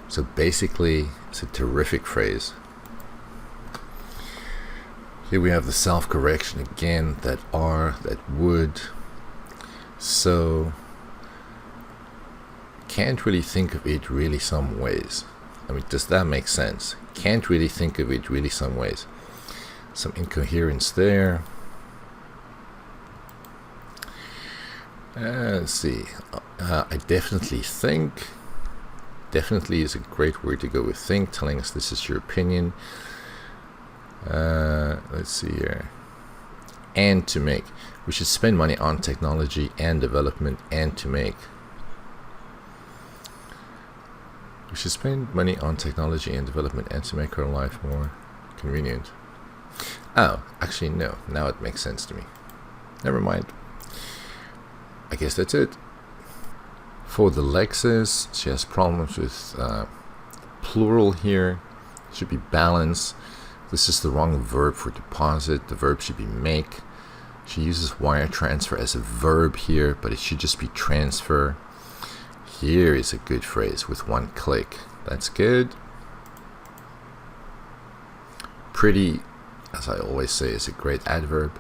So basically, it's a terrific phrase. Here we have the self-correction again, that are, that would. So can't really think of it really some ways. I mean, does that make sense? Can't really think of it really some ways. Some incoherence there. Let's see. I definitely think. Definitely is a great word to go with think, telling us this is your opinion. Let's see here. And to make. We should spend money on technology and development and to make. We should spend money on technology and development and to make our life more convenient. Oh, actually no. Now it makes sense to me. Never mind. I guess that's it. For the Lexus, she has problems with plural here. It should be balance. This is the wrong verb for deposit. The verb should be make. She uses wire transfer as a verb here, but it should just be transfer. Here is a good phrase with one click. That's good. Pretty, as I always say, is a great adverb.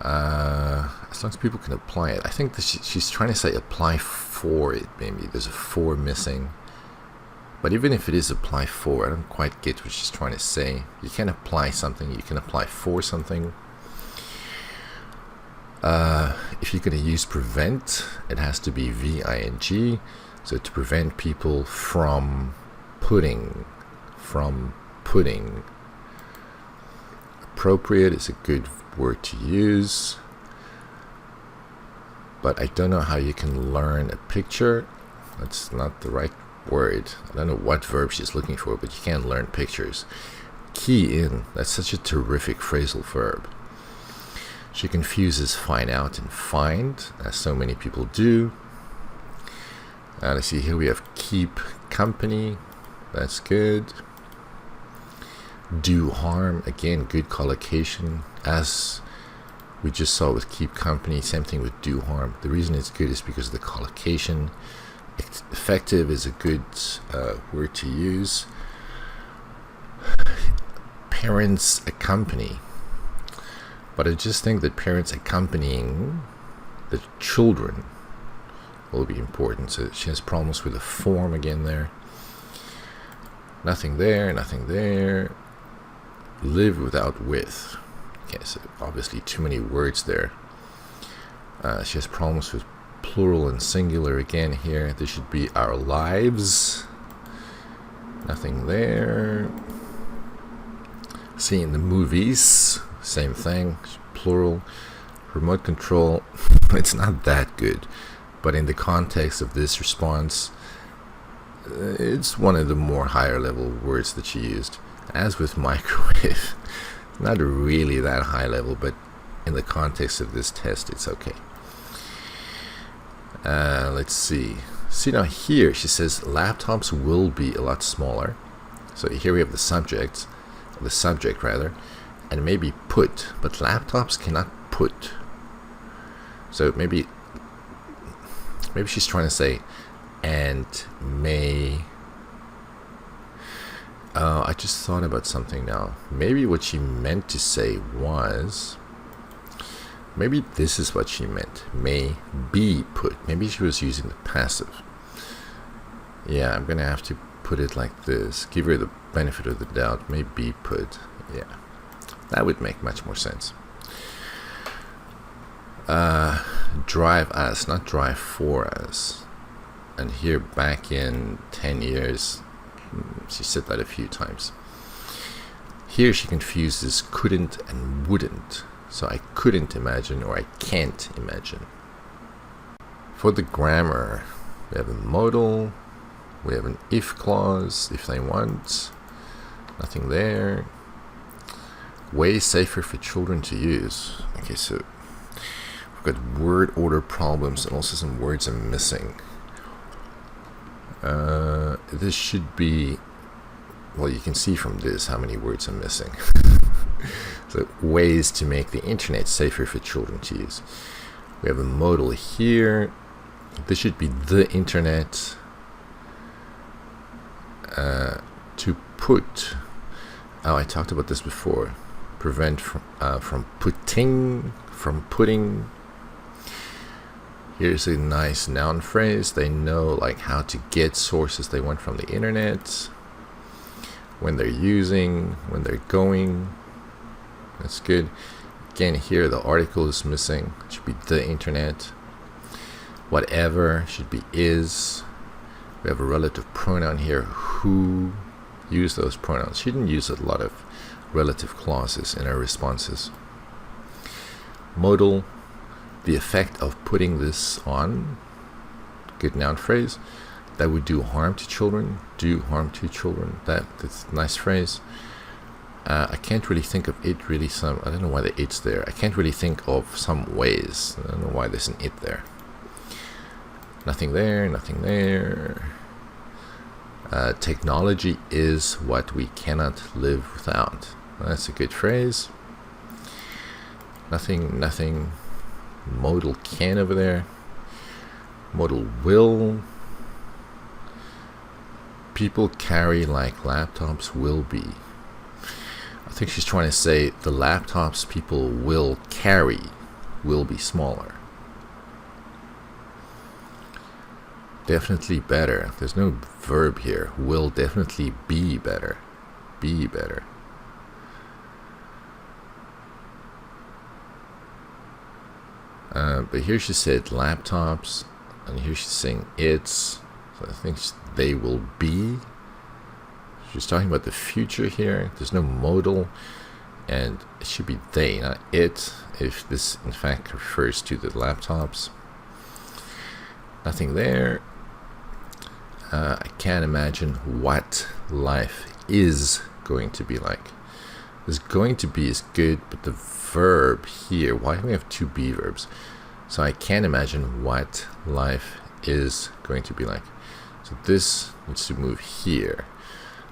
As long as people can apply it. I think that she's trying to say apply for it, maybe. There's a for missing. But even if it is apply for, I don't quite get what she's trying to say. You can't apply something, you can apply for something. If you're going to use prevent, it has to be V-I-N-G. So to prevent people from putting. Appropriate is a good word to use. But I don't know how you can learn a picture. That's not the right word. I don't know what verb she's looking for, but you can't learn pictures. Key in. That's such a terrific phrasal verb. She confuses find out and find, as so many people do. Let's see, here we have keep company. That's good. Do harm. Again, good collocation. As we just saw with keep company, same thing with do harm. The reason it's good is because of the collocation. Effective is a good word to use. Parents accompany. But I just think that parents accompanying the children will be important. So she has problems with the form again there. Nothing there, nothing there. live without with. Okay, so obviously too many words there. She has problems with plural and singular again here. This should be our lives. Nothing there. Seeing the movies, same thing, plural. Remote control, it's not that good, but in the context of this response, it's one of the more higher level words that she used. As with microwave, not really that high level, but in the context of this test, it's okay. Let's see. See, now here she says laptops will be a lot smaller. So here we have the subject rather, and maybe put, but laptops cannot put. So maybe she's trying to say, and may. I just thought about something now. Maybe what she meant to say was, maybe this is what she meant. May be put. Maybe she was using the passive. Yeah, I'm gonna have to put it like this. Give her the benefit of the doubt. May be put. Yeah, that would make much more sense. Drive us, not drive for us. And here back in 10 years, she said that a few times. Here she confuses couldn't and wouldn't. So I couldn't imagine, or I can't imagine. For the grammar, we have a modal, we have an if clause, if they want. Nothing there. Way safer for children to use. Okay, so we've got word order problems and also some words are missing. This should be, well, you can see from this how many words are missing. So ways to make the internet safer for children to use. We have a modal here. This should be the internet. To put, oh, I talked about this before. Prevent from putting. Here's a nice noun phrase. They know like how to get sources they want from the internet, when they're using, when they're going. That's good. Again, here the article is missing. It should be the internet. Whatever should be is. We have a relative pronoun here. Who? Use those pronouns. She didn't use a lot of relative clauses in her responses. Modal. The effect of putting this on. Good noun phrase. That would do harm to children. Do harm to children. That's a nice phrase. I can't really think of it really I don't know why the it's there. I can't really think of some ways. I don't know why there's an it there. Nothing there, nothing there. Technology is what we cannot live without. That's a good phrase. Nothing. Modal can over there. Modal will. People carry like laptops will be. I think she's trying to say the laptops people will carry will be smaller. Definitely better. There's no verb here. Will definitely be better. Be better. But here she said laptops, and here she's saying it's. So I think they will be. She's talking about the future here. There's no modal, and it should be they, not it, if this in fact refers to the laptops. Nothing there. I can't imagine what life is going to be like. This going to be is good, but the verb here, why do we have two be verbs? So I can't imagine what life is going to be like. So this needs to move here.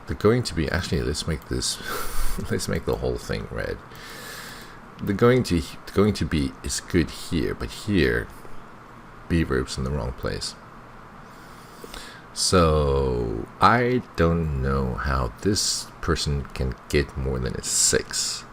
The going to be, actually let's make this, let's make the whole thing red. The going to be is good here, but here, be verbs in the wrong place. So I don't know how this person can get more than a 6.